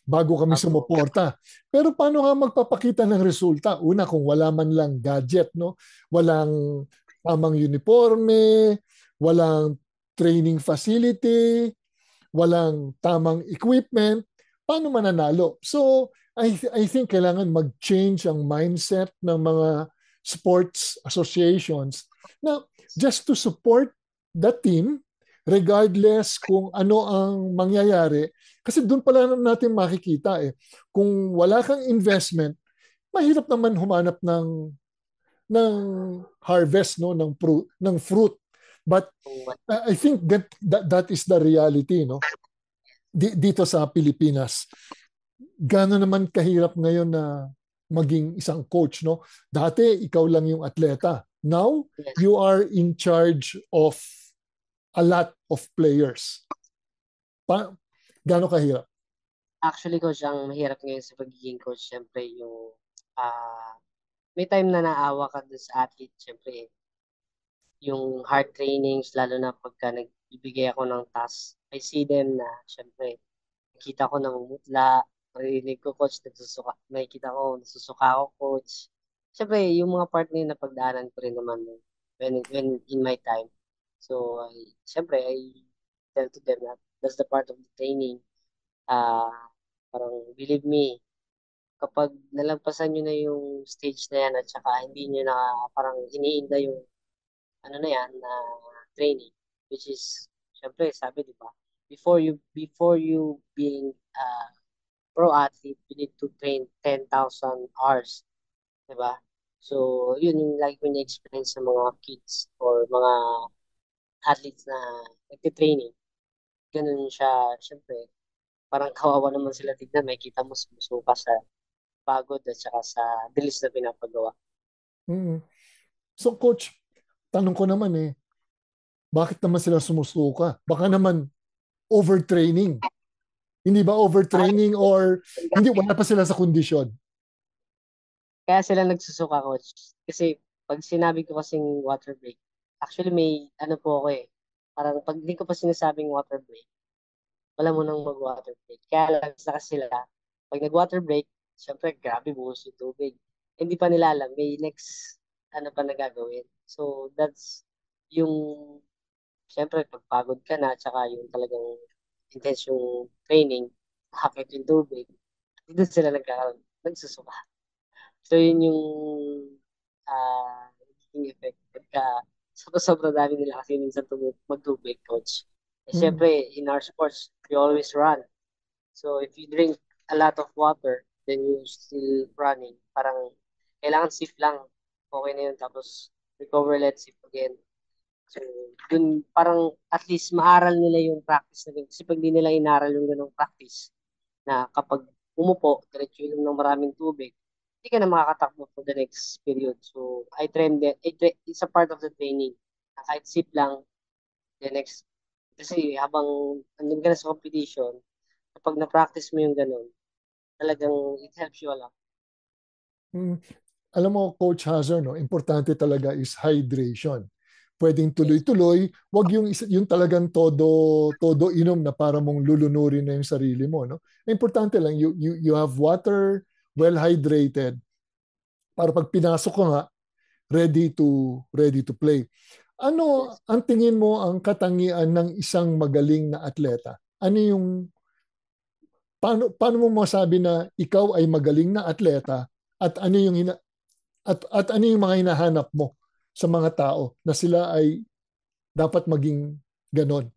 bago kami sumuporta. Pero paano nga magpapakita ng resulta? Una, kung wala man lang gadget, no? Walang tamang uniforme, walang training facility, walang tamang equipment, paano mananalo? So, I think kailangan mag-change ang mindset ng mga sports associations na just to support the team regardless kung ano ang mangyayari. Kasi doon pala natin makikita kung wala kang investment, mahirap naman humanap ng harvest ng fruit. But I think that is the reality no. Dito sa Pilipinas. Gaano naman kahirap ngayon na maging isang coach no. Dati ikaw lang yung atleta. Now you are in charge of a lot of players. Gaano kahirap? Actually, coach, ang mahirap ngayon sa pagiging coach, syempre yung may time na naawa ka dun sa athlete, syempre yung hard trainings, lalo na pagka nagbibigay ako ng task, I see them na, syempre, nakita ko namumutla, marinig ko, coach, nakikita ko, nasusuka ako, coach. Syempre, yung mga part na yun na pagdaanan ko rin naman when in my time. So, syempre, I tell to them that that's the part of the training. Parang, believe me, kapag nalampasan nyo na yung stage na yan at saka hindi nyo na parang iniinda yung ano na yan na training, which is syempre sabi di ba before you being pro athlete you need to train 10,000 hours, di ba? So yun yung like when na-explain sa mga kids or mga athletes na nagte-training, ganun siya. Syempre parang kawawa naman sila tignan, may kita mo sumusuka sa pagod at saka sa bilis na pinapagawa. So coach, tanong ko naman bakit naman sila sumusuka? Baka naman overtraining. Hindi ba overtraining or hindi, wala pa sila sa kondisyon? Kaya sila nagsusuka, coach. Kasi pag sinabi ko kasing water break, actually may ano po ako parang pag hindi ko pa sinasabing water break, wala mo nang mag-water break. Kaya lang sa sila, pag nag-water break, syempre grabe buhos yung tubig. hindi pa nila alam, may next ano pa na gagawin. So, that's yung, syempre, pagpagod ka na, tsaka yung talagang intense yung training, hakit yung tubig, doon sila nagsusuka. So, yun yung nagiging effect pagka sobra dami nila kasi minsan magtubig, coach. Eh, Mm. syempre, in our sports, we always run. So, if you drink a lot of water, then you still running. Parang, kailangan sip lang. Okay na yun. Tapos, recover, let's sip again. So, dun, parang at least maaral nila yung practice na ganun. Kasi pag di nila inaral yung ganung practice, na kapag umupo, diretso inom ng maraming tubig, hindi ka na makakatakbo for the next period. So, I train that. It's a part of the training. Na kahit sip lang, the next, kasi habang andun ka na sa competition, kapag na-practice mo yung ganun, talagang it helps you a lot. Mm. Alam mo, Coach Hazard, no, importante talaga is hydration. Pwedeng tuloy-tuloy, wag yung talagang todo inom na para mong lulunurin na yung sarili mo, no. Importante lang you have water, well hydrated para pag pinasok ka nga ready to play. Ano ang tingin mo ang katangian ng isang magaling na atleta? Ano yung paano mo masabi na ikaw ay magaling na atleta at ano yung at ano yung mga hinahanap mo sa mga tao na sila ay dapat maging ganon?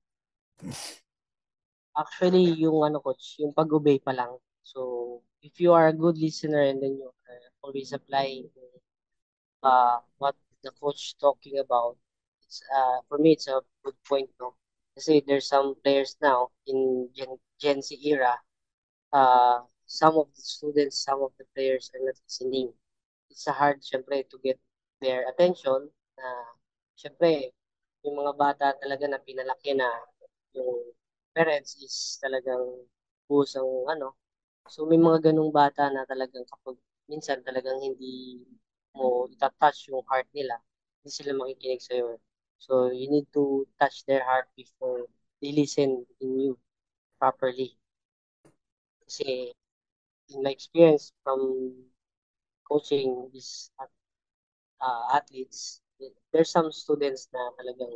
Actually, yung ano coach, yung pag-obey pa lang. So, if you are a good listener and then you are always applying what the coach talking about, for me, it's a good point, no? Kasi there's some players now in Gen Z era, some of the students, some of the players are not listening. It's hard, syempre, to get their attention. Syempre, yung mga bata talaga na pinalaki na yung parents is talagang pusang ano. So, may mga ganung bata na talagang kapag minsan talagang hindi mo itatouch yung heart nila, hindi sila makikinig sa'yo. So, you need to touch their heart before they listen in you properly. Kasi, in my experience from coaching these athletes, there's some students na talagang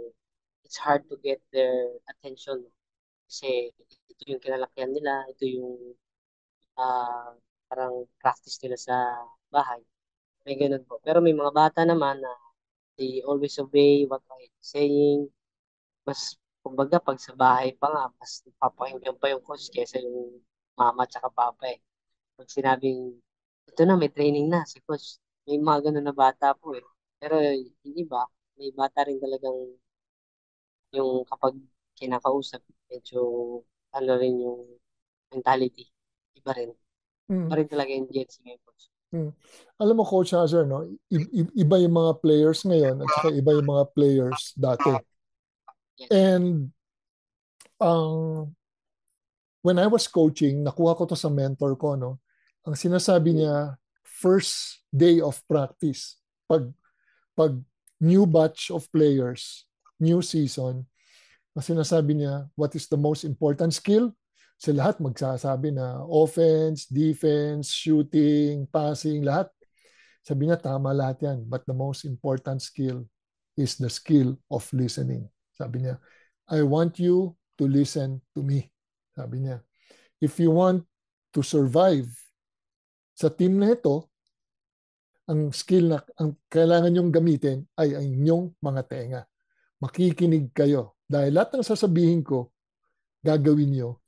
it's hard to get their attention. Kasi ito yung kinalakihan nila, ito yung parang practice nila sa bahay. May ganun po. Pero may mga bata naman na they always obey what I'm saying. Mas, kumbaga, pag sa bahay pa nga, mas papakinggan pa yung coach kesa yung mama at papa eh. Pag sinabing, ito na, may training na si coach. May mga ganun na bata po eh. Pero yung iba, may bata rin talagang yung kapag kinakausap, medyo ano rin yung mentality. Iba rin. Iba Mm. rin talaga yung Gen Z ngayon, coach. Alam mo, Coach Hazard, no, iba yung mga players ngayon at saka iba yung mga players dati. Yes. And when I was coaching, nakuha ko to sa mentor ko, no, ang sinasabi niya, first day of practice, pag new batch of players, new season, ang sinasabi niya, what is the most important skill? Sa lahat magsasabi na offense, defense, shooting, passing, lahat. Sabi niya, tama lahat yan. But the most important skill is the skill of listening. Sabi niya, I want you to listen to me. Sabi niya, if you want to survive sa team na ito, ang skill na ang kailangan nyong gamitin ay ang inyong mga tenga. Makikinig kayo. Dahil lahat ng sasabihin ko, gagawin nyo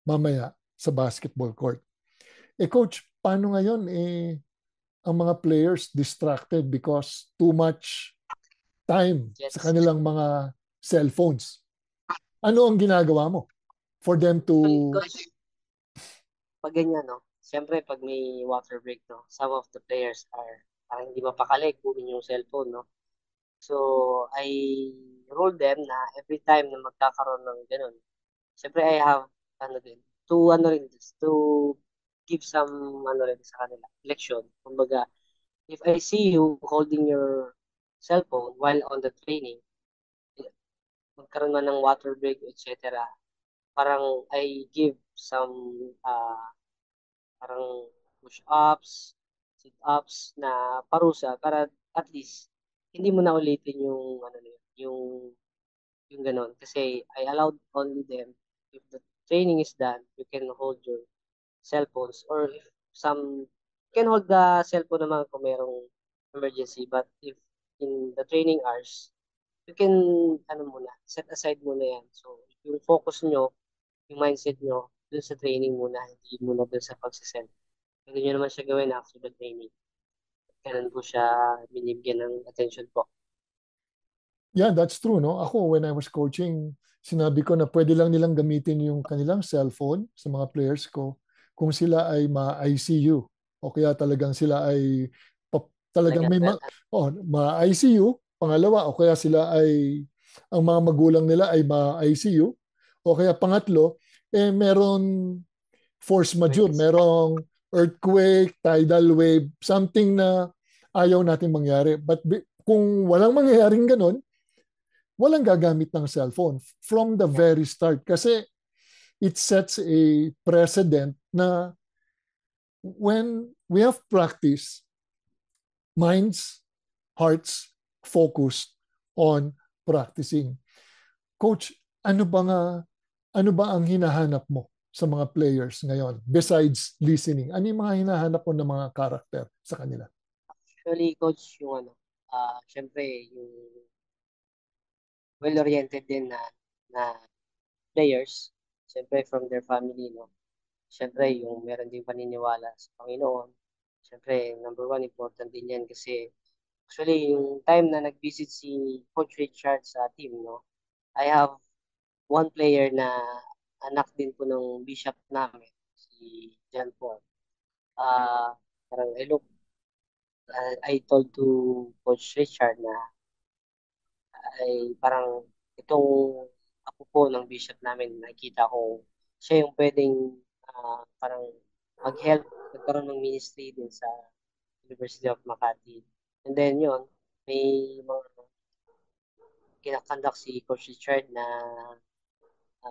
mamaya sa basketball court. Coach, paano ngayon ang mga players distracted because too much time Yes. sa kanilang mga cellphones? Ano ang ginagawa mo for them to... Pag ganyan, no? Siyempre, pag may water break, no? Some of the players are parang hindi mapakali, kunin yung cellphone, no? So, I rule them na every time na magkakaroon ng ganun, siyempre I have, to give some, sa kanila, leksyon. Kumbaga, if I see you holding your cellphone while on the training, magkaroon man ng water break, etc., parang I give some, parang push-ups, sit-ups na parusa para at least hindi mo na ulitin yung ano na yun, yung ganon. Kasi I allowed only them if the training is done, you can hold your cell phones or if some you can hold the cellphone naman kung merong emergency but if in the training hours you can ano muna set aside muna yan so yung focus nyo yung mindset nyo dun sa training muna hindi muna dun sa pagsisend pwede nyo naman siya gawin after the training ganun po siya binibigyan ng attention po. Yeah, that's true, no? Ako, when I was coaching, sinabi ko na pwede lang nilang gamitin yung kanilang cellphone sa mga players ko kung sila ay ma-ICU o kaya talagang sila ay talagang may ma-ICU, pangalawa, o kaya sila ay ang mga magulang nila ay ma-ICU o kaya pangatlo, meron force majeure, merong earthquake, tidal wave, something na ayaw natin mangyari. But kung walang mangyayaring ganun, walang gagamit ng cellphone from the very start kasi it sets a precedent na when we have practice, minds, hearts focused on practicing. Coach, ano ba ang hinahanap mo sa mga players ngayon besides listening? Ano yung mga hinahanap mo ng mga karakter sa kanila? Actually, coach, yung syempre yung well-oriented din na players, siyempre from their family, no? Siyempre, yung meron din paniniwala sa Panginoon. Siyempre, number one, important din yan kasi actually, yung time na nag-visit si Coach Richard sa team, no? I have one player na anak din po ng bishop namin, si John Paul. Parang I told to Coach Richard na ay parang itong apo po ng bishop namin, nakikita ko siya yung pwedeng parang mag-help, nagkaroon ng ministry din sa University of Makati. And then yun, may mga kinakandak si Coach Richard na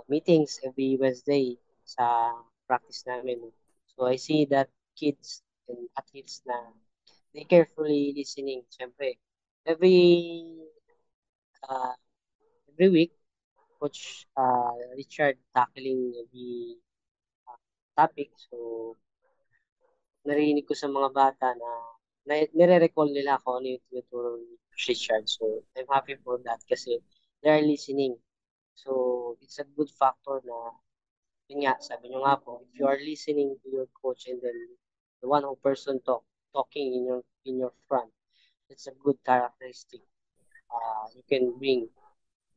meetings every Wednesday sa practice namin. So I see that kids and athletes na they carefully listening. Siyempre, uh, every week, Coach Richard tackling the topic. So, narinig ko sa mga bata na nire-recall nila ako ano yung tinuturo ni Coach Richard. So, I'm happy for that kasi they are listening. So, it's a good factor na yun nga, sabi nyo nga po, if you are listening to your coach and then the one who person talking in your front, it's a good characteristic you can bring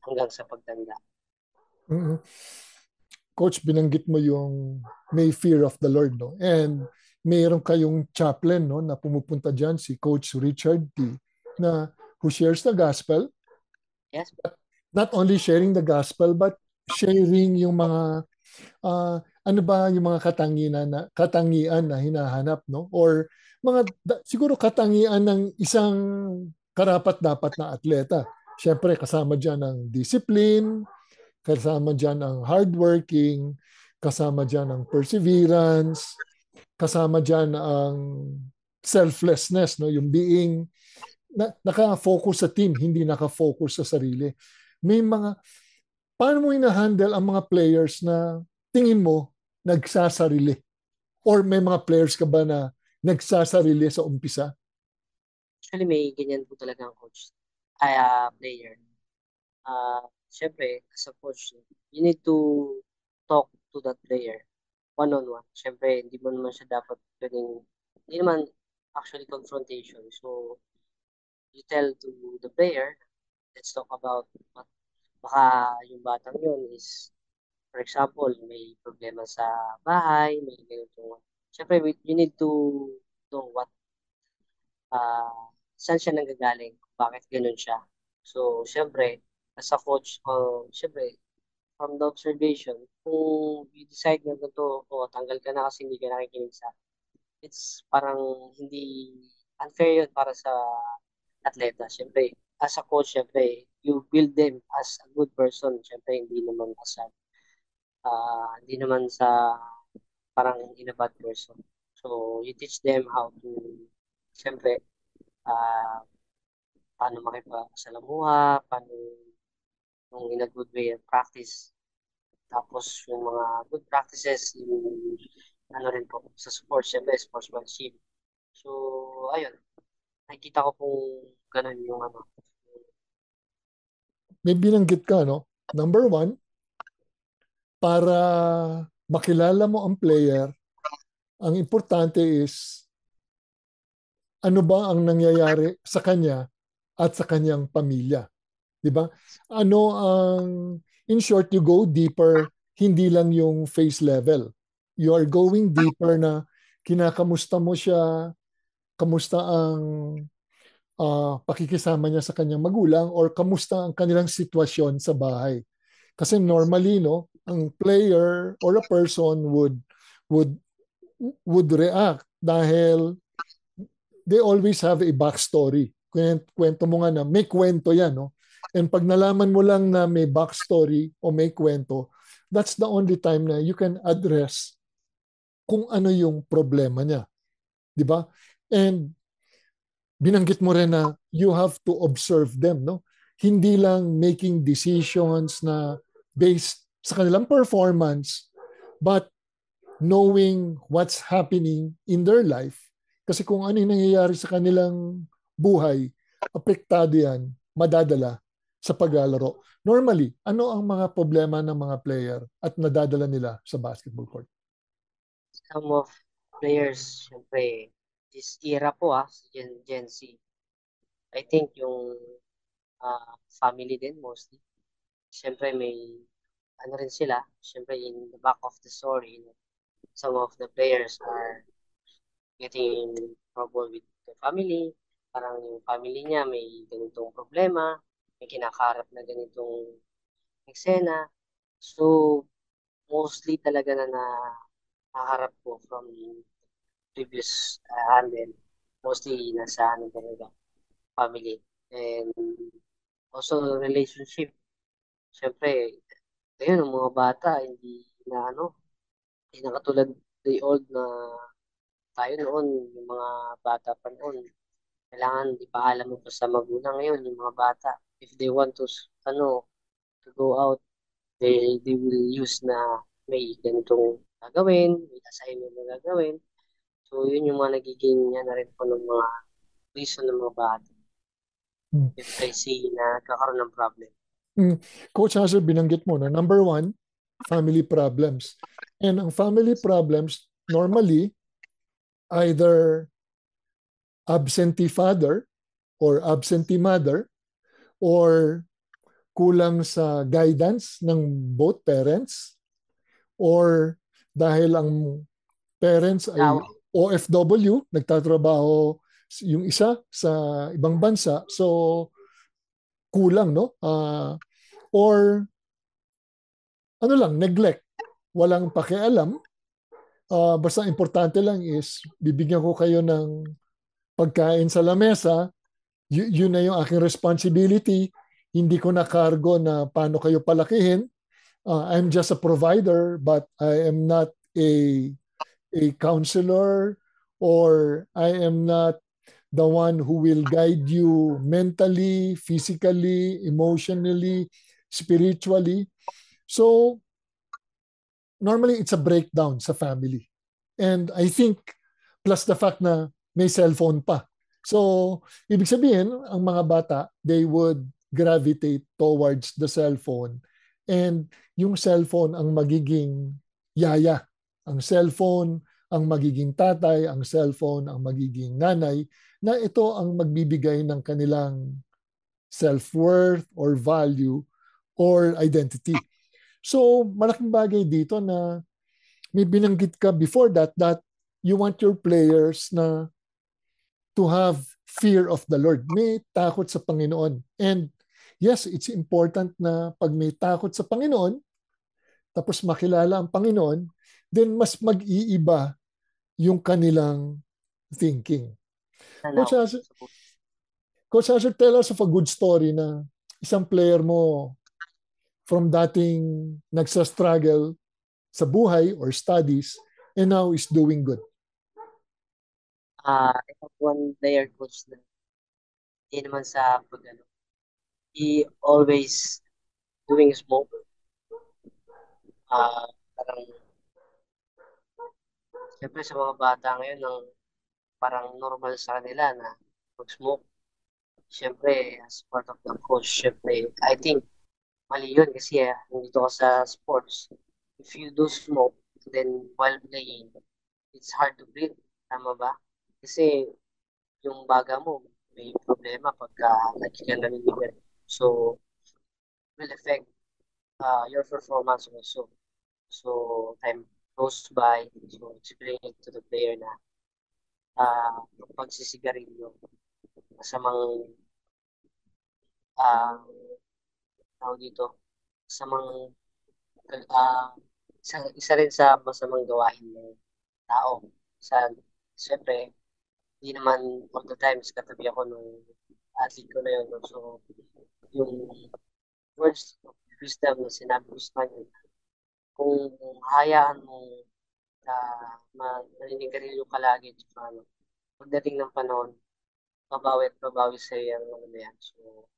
hanggang sa pagtanda. Mm-hmm. Coach, binanggit mo yung may fear of the Lord, no? And mayroon kayong chaplain, no, na pumupunta dyan, si Coach Richard T, na who shares the gospel. Yes. Not only sharing the gospel, but sharing yung mga ano ba yung mga katangian na hinahanap, no? Or siguro katangian ng isang karapat-dapat na atleta. Siyempre, kasama dyan ang discipline, kasama dyan ang hardworking, kasama dyan ang perseverance, kasama dyan ang selflessness, no? Yung being naka-focus sa team, hindi naka-focus sa sarili. Paano mo hina-handle ang mga players na tingin mo nagsasarili? Or may mga players ka ba na nagsasarili sa umpisa? Actually, may ganyan po talaga ang coach. Player. Siyempre, as a coach, you need to talk to that player one-on-one. Siyempre, hindi mo naman siya dapat hindi naman actually confrontation. So, you tell to the player, let's talk about baka yung batang yun is, for example, may problema sa bahay, may ganito. Siyempre, you need to know what saan siya nanggagaling, bakit ganun siya. So, syempre, as a coach, syempre, from the observation, kung you decide na ito, tanggal ka na kasi hindi ka nakikinig sa it's parang hindi unfair yun para sa atleta. Syempre, as a coach, syempre, you build them as a good person. Syempre, hindi naman sa parang in a bad person. So, you teach them how to Siyempre, paano makipag-salamuha, paano yung in a good way and practice. Tapos yung mga good practices, yung ano rin po sa sports, siyempre sportsmanship. So, ayun, nakikita ko kung ganun yung ano. May binanggit ka, no? Number one, para makilala mo ang player, ang importante is ano ba ang nangyayari sa kanya at sa kanyang pamilya. Di ba? Ano ang, in short, you go deeper, hindi lang yung face level. You are going deeper na kinakamusta mo siya, kamusta ang pakikisama niya sa kanyang magulang or kamusta ang kanilang sitwasyon sa bahay. Kasi normally, no, ang player or a person would would react dahil they always have a backstory. Kwento mo nga na may kwento yan, no? And pag nalaman mo lang na may backstory o may kwento, that's the only time na you can address kung ano yung problema niya. Di ba? And binanggit mo rin na you have to observe them, no? Hindi lang making decisions na based sa kanilang performance, but knowing what's happening in their life. Kasi kung ano yung nangyayari sa kanilang buhay, apektado yan, madadala sa paglalaro. Normally, ano ang mga problema ng mga player at nadadala nila sa basketball court? Some of players, syempre, this era po Gen Z. I think yung family din mostly. Syempre may ano rin sila, syempre in the back of the story, some of the players are getting in trouble with the family. Parang yung family niya may ganitong problema, may kinakaharap na ganitong eksena. So, mostly talaga na nakaharap ko from previous handle. Mostly nasa ano talaga, family. And also relationship. Siyempre, ngayon ang mga bata, hindi na ano, hindi na katulad the old na tayo noon, yung mga bata pa noon. Kailangan ipaalam mo pa sa magulang ngayon, yung mga bata. If they want to, to go out, they will use na may ganitong gagawin, may assignment na gagawin. So, yun yung mga nagiging na rin po ng mga reason ng mga bata. If they see na nagkakaroon ng problem. Coach Hazel, binanggit mo na number one, family problems. And ang family problems, normally, either absentee father or absentee mother or kulang sa guidance ng both parents or dahil ang parents ay OFW, nagtatrabaho yung isa sa ibang bansa, so kulang, no? Or ano lang, neglect, walang pakialam. Basta importante lang is bibigyan ko kayo ng pagkain sa lamesa, yun na yung aking responsibility. Hindi ko na cargo na paano kayo palakihin. I'm just a provider, but I am not a counselor, or I am not the one who will guide you mentally, physically, emotionally, spiritually. So, normally it's a breakdown sa family. And I think, plus the fact na may cellphone pa. So, ibig sabihin, ang mga bata, they would gravitate towards the cellphone. And yung cellphone ang magiging yaya. Ang cellphone ang magiging tatay, ang cellphone ang magiging nanay, na ito ang magbibigay ng kanilang self-worth or value or identity. So, malaking bagay dito na may binanggit ka before that you want your players na to have fear of the Lord. May takot sa Panginoon. And yes, it's important na pag may takot sa Panginoon, tapos makilala ang Panginoon, then mas mag-iiba yung kanilang thinking. Coach Asher, tell us of a good story na isang player mo from dating nagsa-struggle sa buhay or studies and now is doing good. I have one player coach na hindi naman sa he always doing smoke. Parang siyempre sa mga bata ngayon parang normal sa kanila na mag-smoke. Siyempre, as part of the coach, siyempre, I think mali yun kasi nandito ka sa sports. If you do smoke, then while playing, it's hard to breathe. Tama ba? Kasi yung baga mo, may problema pagka lagi ka naninigal. So, it will affect your performance also. So, time goes by, so explain it to the player na yung pagsisigarilyo, masamang tawag dito, masamang isa rin sa masamang gawain ng tao. Siyempre, hindi naman all the times katabi ako ng athlete ko na yun. No? So, yung words of wisdom na sinabi ko sa kanya, kung hayaan mo maninigarilyo ka lagi, pagdating ng panahon, babawi sa iyo ang yan. So,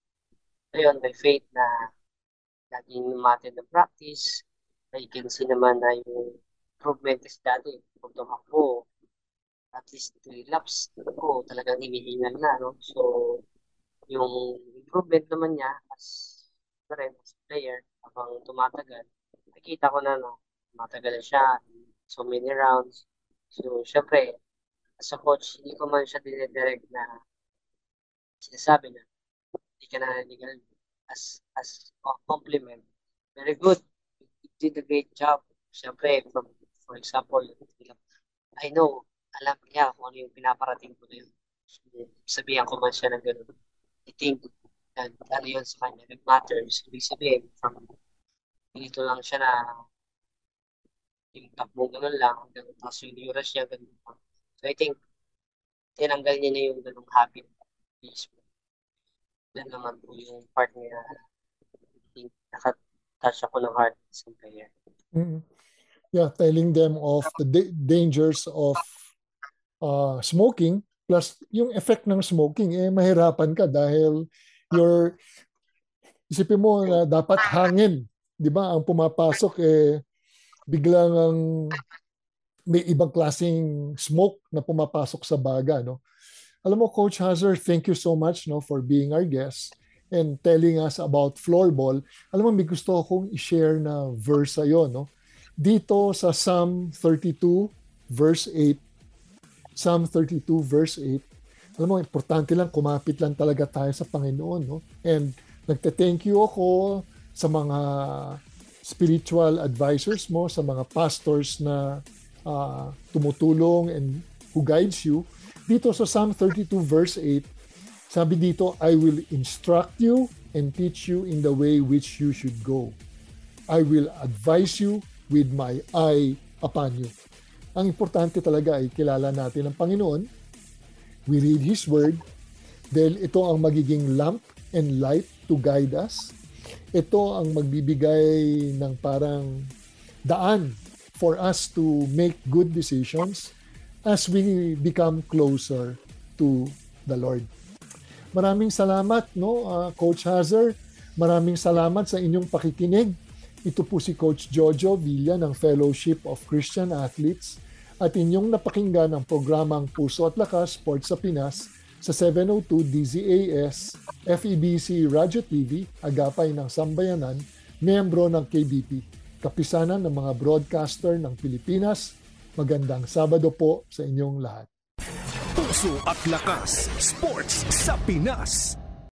ayun, may faith na laging natin na practice. I can see naman na yung improvement is dati. Kung tumakbo, at least 3 laps ko talagang hinihingal na. No? So, yung improvement naman niya as player, habang tumatagal, nakita ko na, matagal na siya, so many rounds. So, syempre, as a coach, hindi ko man siya dinidirect na sinasabi na hindi ka na nanigal as a compliment. Very good. You did a great job. Syempre, for example, I know, alam niya kung ano yung pinaparating ko na yun. So, sabihan ko man siya ng gano'n. I think, ano yun sa kanya, it matters. Ibig sabihin, from dito lang siya na yung takbo gano'n lang, tapos yung oras niya gano'n lang. So I think, tinanggal niya na yung gano'ng habit. Yan naman po yung part niya. I think, nakatouch ako ng heart sa player. Mm-hmm. Yeah, telling them of the dangers of smoking, plus yung effect ng smoking, mahirapan ka dahil isipin mo na dapat hangin, di ba? Ang pumapasok, biglang may ibang klaseng smoke na pumapasok sa baga, no? Alam mo, Coach Hazard, thank you so much, no, for being our guest and telling us about floorball. Alam mo, may gusto akong i-share na verse sa'yo, no? Dito sa Psalm 32 verse 8, Psalm 32 verse 8, alam mo, importante lang, kumapit lang talaga tayo sa Panginoon, no? And nagte-thank you ako sa mga spiritual advisors mo, sa mga pastors na tumutulong and who guides you. Dito sa Psalm 32 verse 8, sabi dito, I will instruct you and teach you in the way which you should go. I will advise you with my eye upon you. Ang importante talaga ay kilala natin ang Panginoon. We read His Word dahil ito ang magiging lamp and light to guide us. Ito ang magbibigay ng parang daan for us to make good decisions as we become closer to the Lord. Maraming salamat, no, Coach Hazard. Maraming salamat sa inyong pakikinig. Ito po si Coach Jojo Villa ng Fellowship of Christian Athletes at inyong napakinggan ang programang Puso at Lakas Sports sa Pinas sa 702 DZAS, FEBC Radio TV, agapay ng Sambayanan, miyembro ng KBP, kapisanan ng mga broadcaster ng Pilipinas. Magandang Sabado po sa inyong lahat. Puso at Lakas Sports sa Pinas.